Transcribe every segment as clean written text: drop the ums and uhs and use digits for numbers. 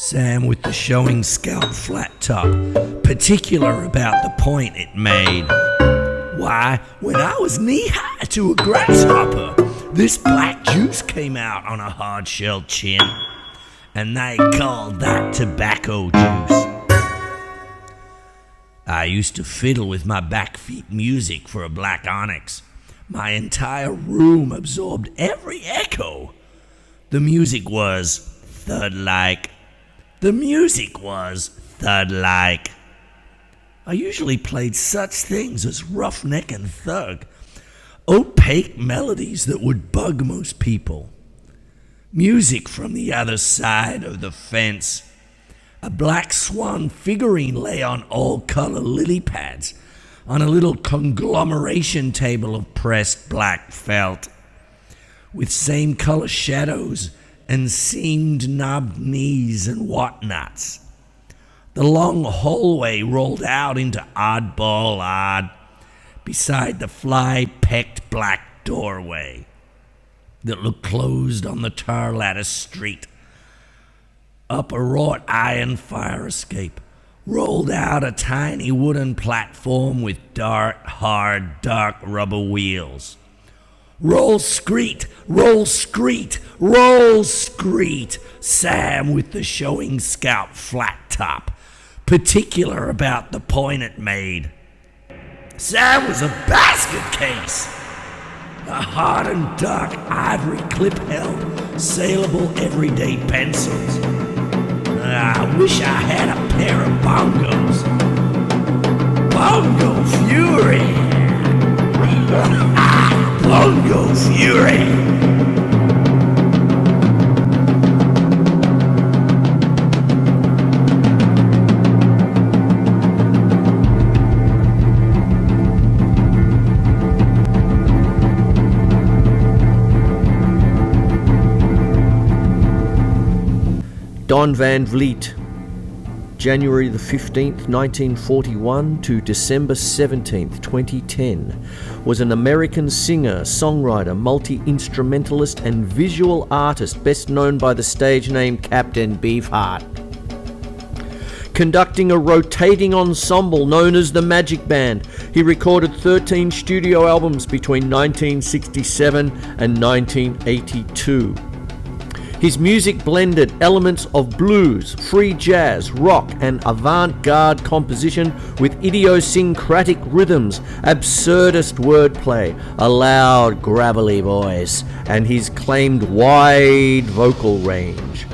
Sam with the showing scalp flat top, particular about the point it made. Why, when I was knee-high to a grasshopper, this black juice came out on a hard-shelled chin, and they called that tobacco juice. I used to fiddle with my back feet music for a black onyx. My entire room absorbed every echo. The music was thud-like. The music was thud-like. I usually played such things as roughneck and thug, opaque melodies that would bug most people. Music from the other side of the fence. A black swan figurine lay on all-color lily pads on a little conglomeration table of pressed black felt, with same-color shadows and seamed knobbed knees and whatnots. The long hallway rolled out into oddball odd beside the fly-pecked black doorway that looked closed on the tar lattice street. Up a wrought iron fire escape rolled out a tiny wooden platform with hard, dark rubber wheels. Roll screet, roll screet, roll screet, Sam with the showing scalp flat top, particular about the point it made. Sam was a basket case, a hard and dark ivory clip-held, saleable everyday pencils. I wish I had a pair of bongos. Bongo Fury! Bongo Fury! Don Van Vleet, January the 15th, 1941 to December 17th, 2010, was an American singer, songwriter, multi-instrumentalist and visual artist best known by the stage name Captain Beefheart. Conducting a rotating ensemble known as the Magic Band, he recorded 13 studio albums between 1967 and 1982. His music blended elements of blues, free jazz, rock, and avant-garde composition with idiosyncratic rhythms, absurdist wordplay, a loud, gravelly voice, and his claimed wide vocal range.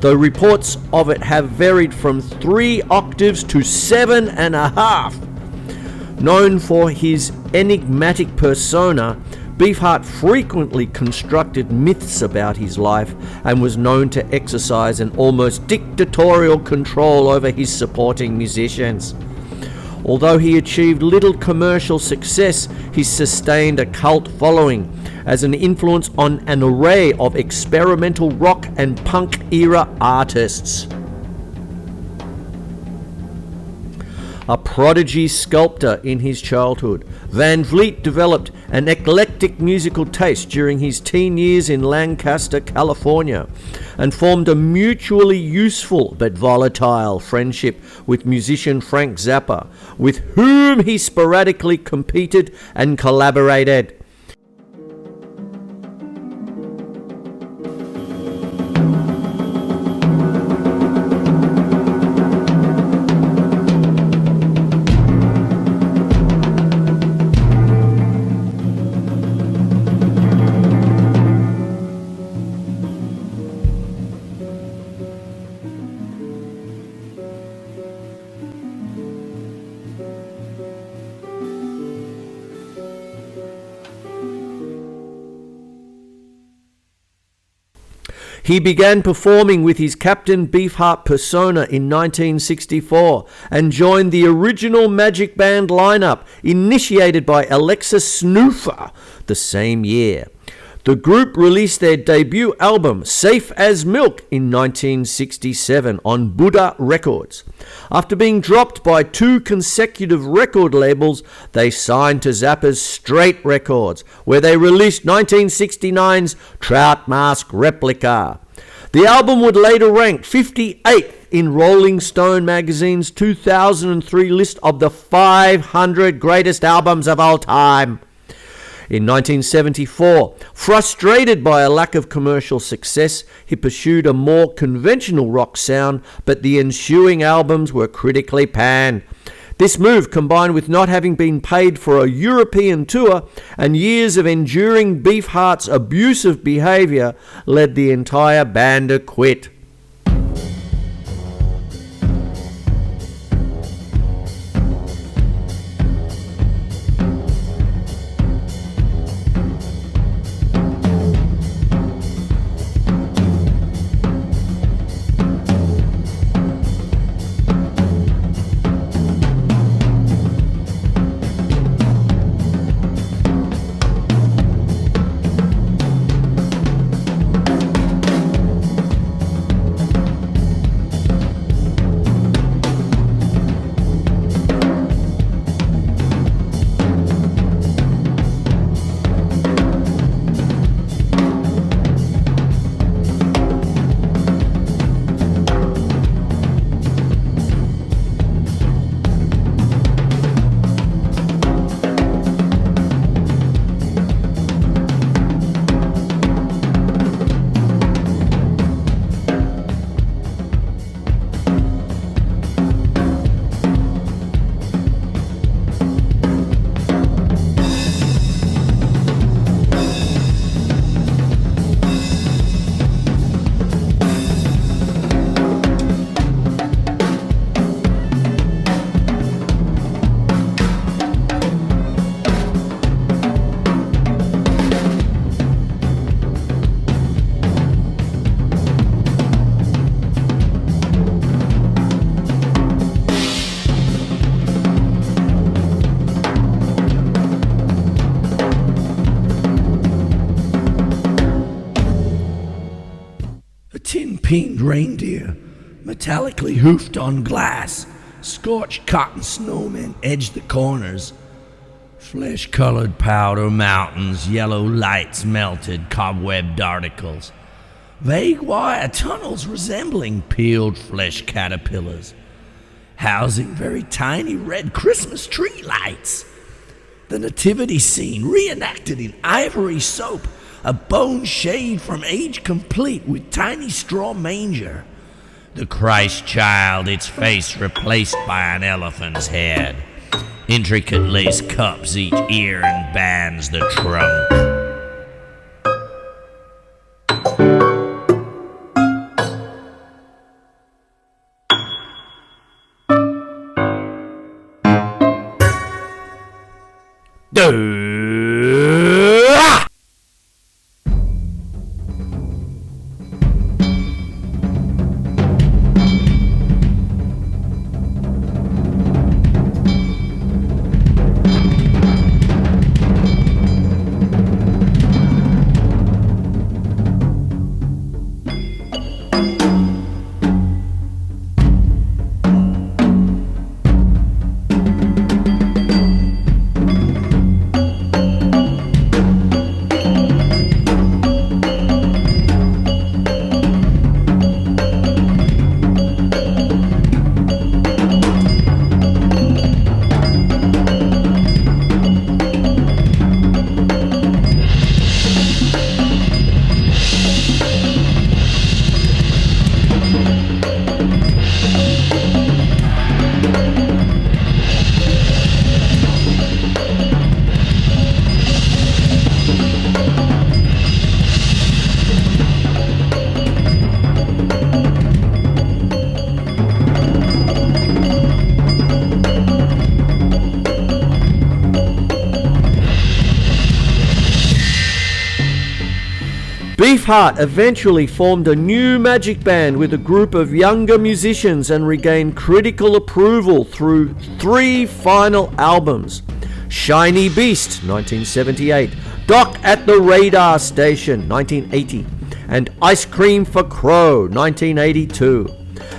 Though reports of it have varied from 3 octaves to 7.5. Known for his enigmatic persona, Beefheart frequently constructed myths about his life and was known to exercise an almost dictatorial control over his supporting musicians. Although he achieved little commercial success, he sustained a cult following as an influence on an array of experimental rock and punk era artists. A prodigy sculptor in his childhood, Van Vleet developed an eclectic musical taste during his teen years in Lancaster, California, and formed a mutually useful but volatile friendship with musician Frank Zappa, with whom he sporadically competed and collaborated. He began performing with his Captain Beefheart persona in 1964 and joined the original Magic Band lineup initiated by Alexis Snoofer the same year. The group released their debut album, Safe as Milk, in 1967 on Buddha Records. After being dropped by 2 consecutive record labels, they signed to Zappa's Straight Records, where they released 1969's Trout Mask Replica. The album would later rank 58th in Rolling Stone magazine's 2003 list of the 500 greatest albums of all time. In 1974, frustrated by a lack of commercial success, he pursued a more conventional rock sound, but the ensuing albums were critically panned. This move, combined with not having been paid for a European tour and years of enduring Beefheart's abusive behaviour, led the entire band to quit. Tin-peened reindeer, metallically hoofed on glass, scorched cotton snowmen edged the corners, flesh-colored powder mountains, yellow lights melted cobwebbed articles, vague wire tunnels resembling peeled flesh caterpillars, housing very tiny red Christmas tree lights, the nativity scene reenacted in ivory soap, a bone shaved from age complete with tiny straw manger. The Christ child, its face replaced by an elephant's head. Intricate lace cups each ear and bands the trunk. Beefheart eventually formed a new magic band with a group of younger musicians and regained critical approval through 3 final albums: Shiny Beast, 1978, Doc at the Radar Station, 1980, and Ice Cream for Crow, 1982.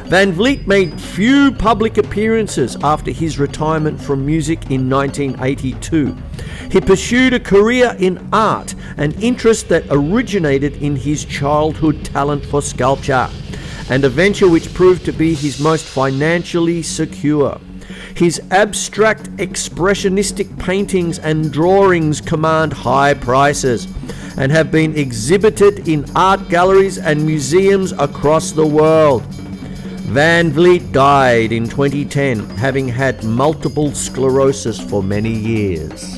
Van Vleet made few public appearances after his retirement from music in 1982. He pursued a career in art, an interest that originated in his childhood talent for sculpture, and a venture which proved to be his most financially secure. His abstract expressionistic paintings and drawings command high prices and have been exhibited in art galleries and museums across the world. Van Vleet died in 2010, having had multiple sclerosis for many years.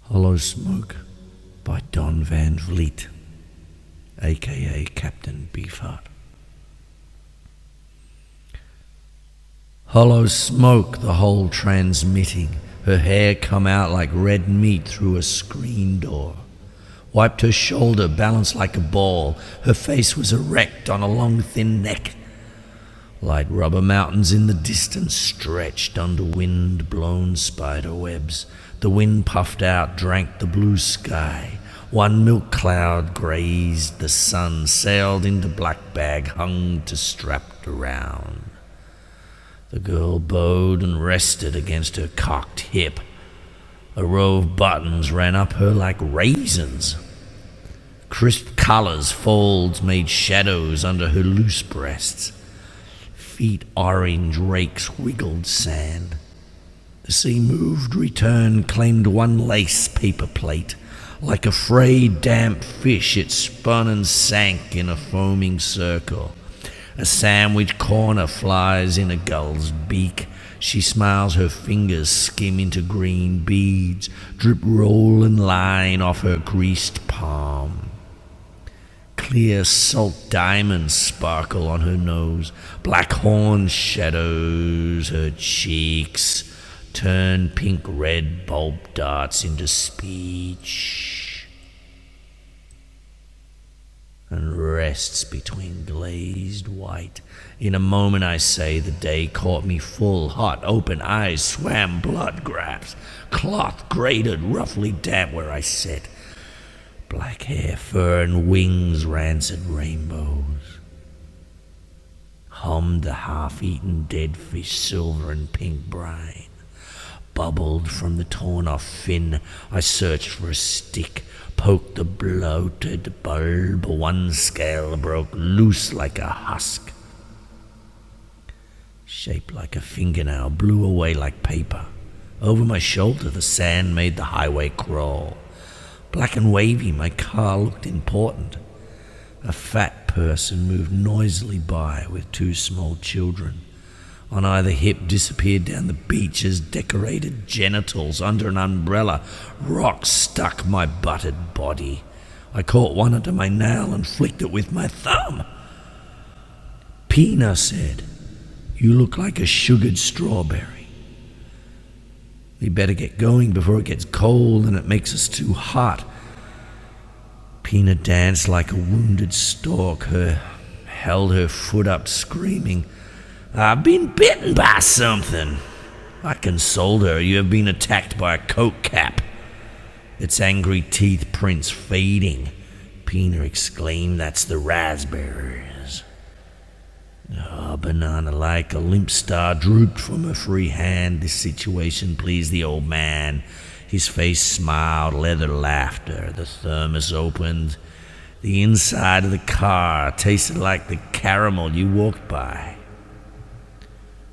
Hollow Smoke by Don Van Vleet, aka Captain Beefheart. Hollow smoke, the hole transmitting, her hair come out like red meat through a screen door. Wiped her shoulder, balanced like a ball, her face was erect on a long thin neck. Light rubber mountains in the distance stretched under wind-blown spider webs. The wind puffed out, drank the blue sky. One milk cloud grazed the sun, sailed into black bag, hung to strapped around. The girl bowed and rested against her cocked hip. A row of buttons ran up her like raisins. Crisp colors, folds made shadows under her loose breasts. Feet orange rakes wiggled sand. The sea moved, returned, claimed one lace paper plate. Like a frayed damp fish, it spun and sank in a foaming circle. A sandwich corner flies in a gull's beak. She smiles, her fingers skim into green beads, drip roll and line off her greased palm. Clear salt diamonds sparkle on her nose. Black horn shadows her cheeks. Turn pink-red bulb darts into speech. And rests between glazed white. In a moment, I say, the day caught me full. Hot, open eyes swam blood grabs. Cloth grated, roughly damp where I sat. Black hair, fur, and wings, rancid rainbows. Hummed the half-eaten dead fish, silver and pink brine. Bubbled from the torn-off fin. I searched for a stick. Poked the bloated bulb, one scale broke loose like a husk. Shaped like a fingernail, blew away like paper. Over my shoulder the sand made the highway crawl. Black and wavy, my car looked important. A fat person moved noisily by with two small children. On either hip disappeared down the beach as decorated genitals under an umbrella. Rocks stuck my buttered body. I caught one under my nail and flicked it with my thumb. Pina said, "You look like a sugared strawberry. We better get going before it gets cold and it makes us too hot." Pina danced like a wounded stork. Held her foot up, screaming, "I've been bitten by something." I consoled her. "You have been attacked by a coke cap." Its angry teeth prints fading. Pina exclaimed, "That's the raspberries." Oh, banana-like, a limp star drooped from her free hand. This situation pleased the old man. His face smiled, leather laughter. The thermos opened. The inside of the car tasted like the caramel you walked by.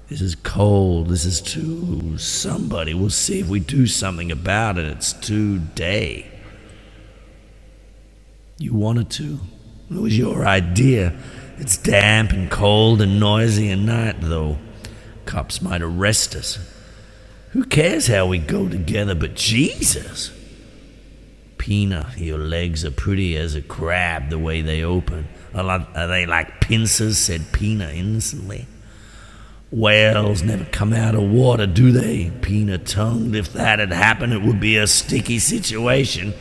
"This is cold, this is too... Somebody will see if we do something about it. It's too day." "You wanted to? It was your idea. It's damp and cold and noisy at night, though. Cops might arrest us. Who cares how we go together, but Jesus!" "Pina, your legs are pretty as a crab the way they open." "Are they like pincers?" said Pina innocently. "Whales never come out of water, do they?" Pina tongued. "If that had happened, it would be a sticky situation.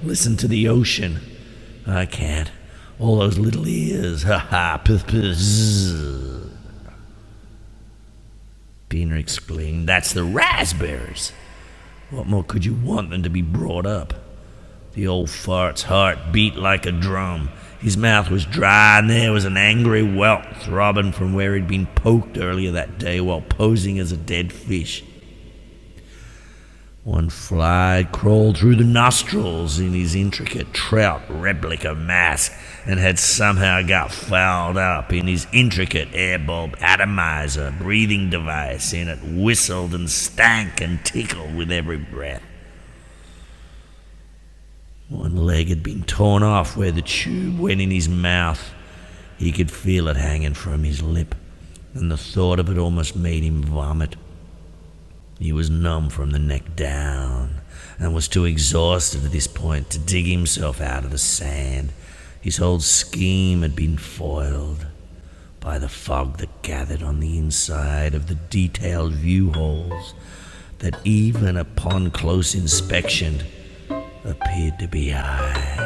Listen to the ocean." "I can't. All those little ears. Ha ha. Pina exclaimed, "That's the raspberries." What more could you want than to be brought up? The old fart's heart beat like a drum. His mouth was dry, and there was an angry welt throbbing from where he'd been poked earlier that day while posing as a dead fish. One fly had crawled through the nostrils in his intricate trout replica mask and had somehow got fouled up in his intricate air bulb atomizer breathing device, and it whistled and stank and tickled with every breath. One leg had been torn off where the tube went in his mouth. He could feel it hanging from his lip, and the thought of it almost made him vomit. He was numb from the neck down, and was too exhausted at this point to dig himself out of the sand. His whole scheme had been foiled by the fog that gathered on the inside of the detailed view holes that, even upon close inspection, appeared to be eyes.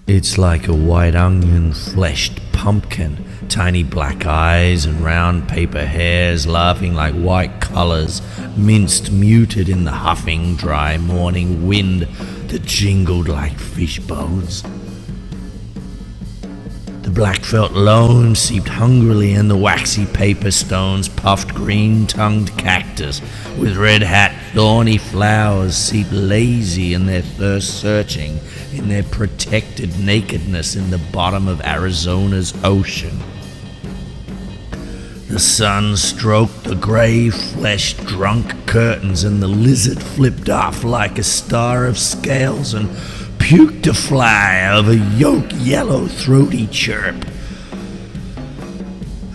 It's like a white onion-fleshed pumpkin, tiny black eyes and round paper hairs laughing like white colours, minced muted in the huffing, dry morning wind that jingled like fish bones. The black felt loam seeped hungrily, and the waxy paper stones puffed green-tongued cactus with red-hat thorny flowers seeped lazy in their thirst searching in their protected nakedness in the bottom of Arizona's ocean. The sun stroked the grey-fleshed drunk curtains, and the lizard flipped off like a star of scales and puked a fly of a yolk yellow throaty chirp.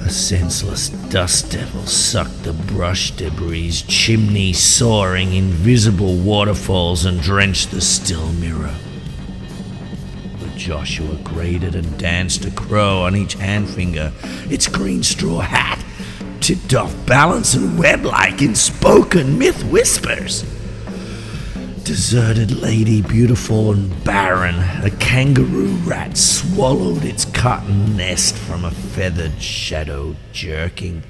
A senseless dust devil sucked the brush debris, chimney soaring invisible waterfalls, and drenched the still mirror. But Joshua grated and danced a crow on each handfinger, its green straw hat tipped off balance and web-like in spoken myth whispers. Deserted lady, beautiful and barren, a kangaroo rat swallowed its cotton nest from a feathered shadow jerking,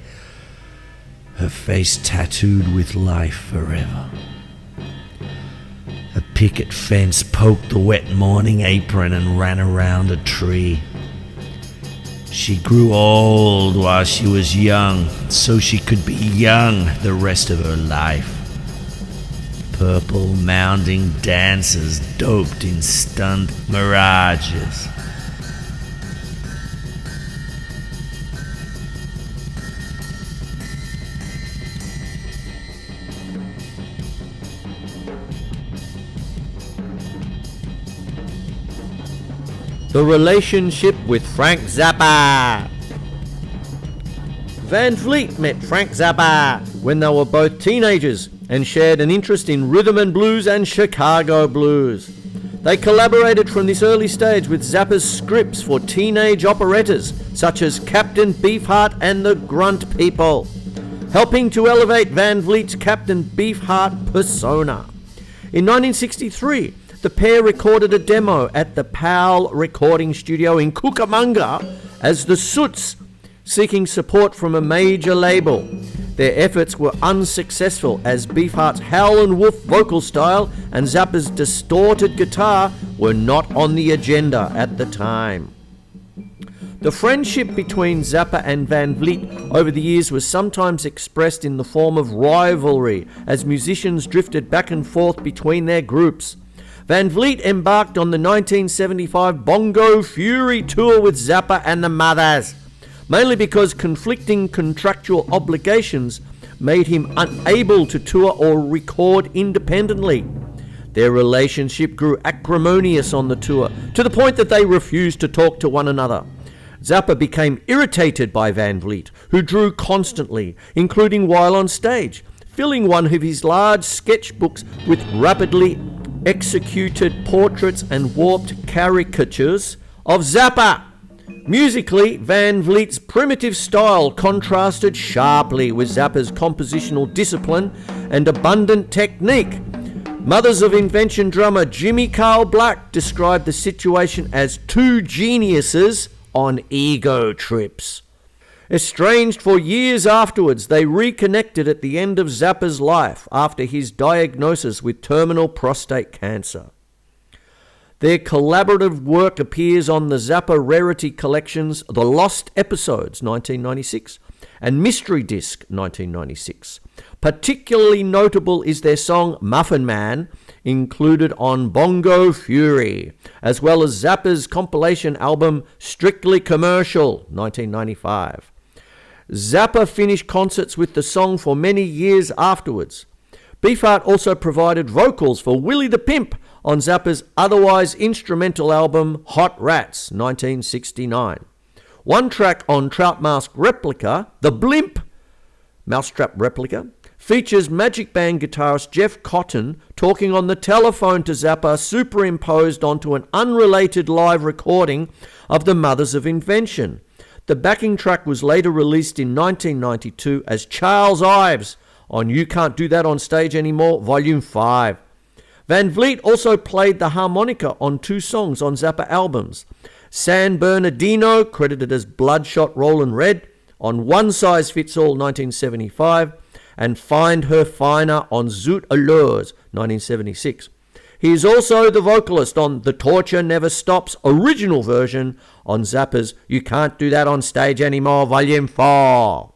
her face tattooed with life forever. A picket fence poked the wet morning apron and ran around a tree. She grew old while she was young, so she could be young the rest of her life. Purple mounding dancers doped in stunned mirages. The relationship with Frank Zappa. Van Vleet met Frank Zappa when they were both teenagers and shared an interest in rhythm and blues and Chicago blues. They collaborated from this early stage with Zappa's scripts for teenage operettas such as Captain Beefheart and the Grunt People, helping to elevate Van Vleet's Captain Beefheart persona. In 1963, the pair recorded a demo at the Powell recording studio in Cucamonga as the Soots, seeking support from a major label. Their efforts were unsuccessful as Beefheart's Howlin' Wolf vocal style and Zappa's distorted guitar were not on the agenda at the time. The friendship between Zappa and Van Vleet over the years was sometimes expressed in the form of rivalry as musicians drifted back and forth between their groups. Van Vleet embarked on the 1975 Bongo Fury tour with Zappa and the Mothers, mainly because conflicting contractual obligations made him unable to tour or record independently. Their relationship grew acrimonious on the tour, to the point that they refused to talk to one another. Zappa became irritated by Van Vleet, who drew constantly, including while on stage, filling one of his large sketchbooks with rapidly executed portraits and warped caricatures of Zappa. Musically, Van Vleet's primitive style contrasted sharply with Zappa's compositional discipline and abundant technique. Mothers of Invention drummer Jimmy Carl Black described the situation as two geniuses on ego trips. Estranged for years afterwards, they reconnected at the end of Zappa's life after his diagnosis with terminal prostate cancer. Their collaborative work appears on the Zappa rarity collections The Lost Episodes, 1996, and Mystery Disc, 1996. Particularly notable is their song Muffin Man, included on Bongo Fury, as well as Zappa's compilation album Strictly Commercial, 1995. Zappa finished concerts with the song for many years afterwards. Beefheart also provided vocals for Willie the Pimp on Zappa's otherwise instrumental album Hot Rats, 1969. One track on Trout Mask Replica, The Blimp, Mousetrap Replica, features Magic Band guitarist Jeff Cotton talking on the telephone to Zappa, superimposed onto an unrelated live recording of The Mothers of Invention. The backing track was later released in 1992 as Charles Ives on You Can't Do That on Stage Anymore, Volume 5. Van Vleet also played the harmonica on two songs on Zappa albums. San Bernardino, credited as Bloodshot Rollin' Red, on One Size Fits All, 1975, and Find Her Finer on Zoot Allures, 1976. He is also the vocalist on The Torture Never Stops original version on Zappa's You Can't Do That on Stage Anymore, Volume 4.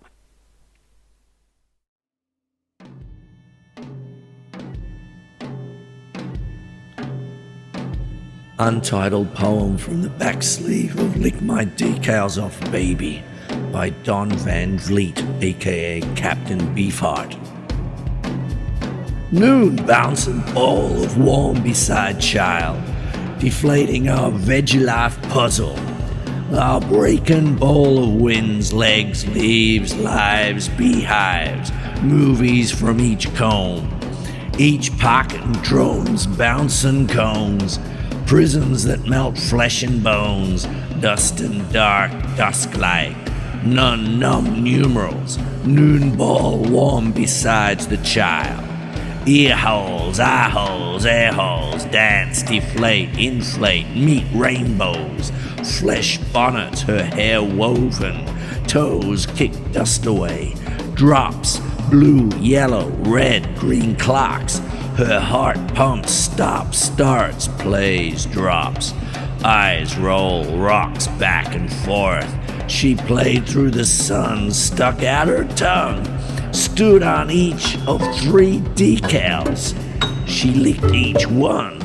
Untitled poem from the back sleeve of Lick My Decals Off Baby by Don Van Vleet, aka Captain Beefheart. Noon bouncing ball of warm beside child, deflating our veggie life puzzle. Our breaking bowl of winds, legs, leaves, lives, beehives, movies from each comb. Each pocket and drones, bouncing cones, prisons that melt flesh and bones, dust and dark, dusk-like, none numb numerals, noon ball warm besides the child. Ear holes, eye holes, air holes, dance, deflate, inflate, meet rainbows, flesh bonnets, her hair woven, toes kick dust away, drops, blue, yellow, red, green clocks, her heart pumps, stops, starts, plays, drops, eyes roll, rocks back and forth. She played through the sun, stuck out her tongue, stood on each of 3 decals. She licked each one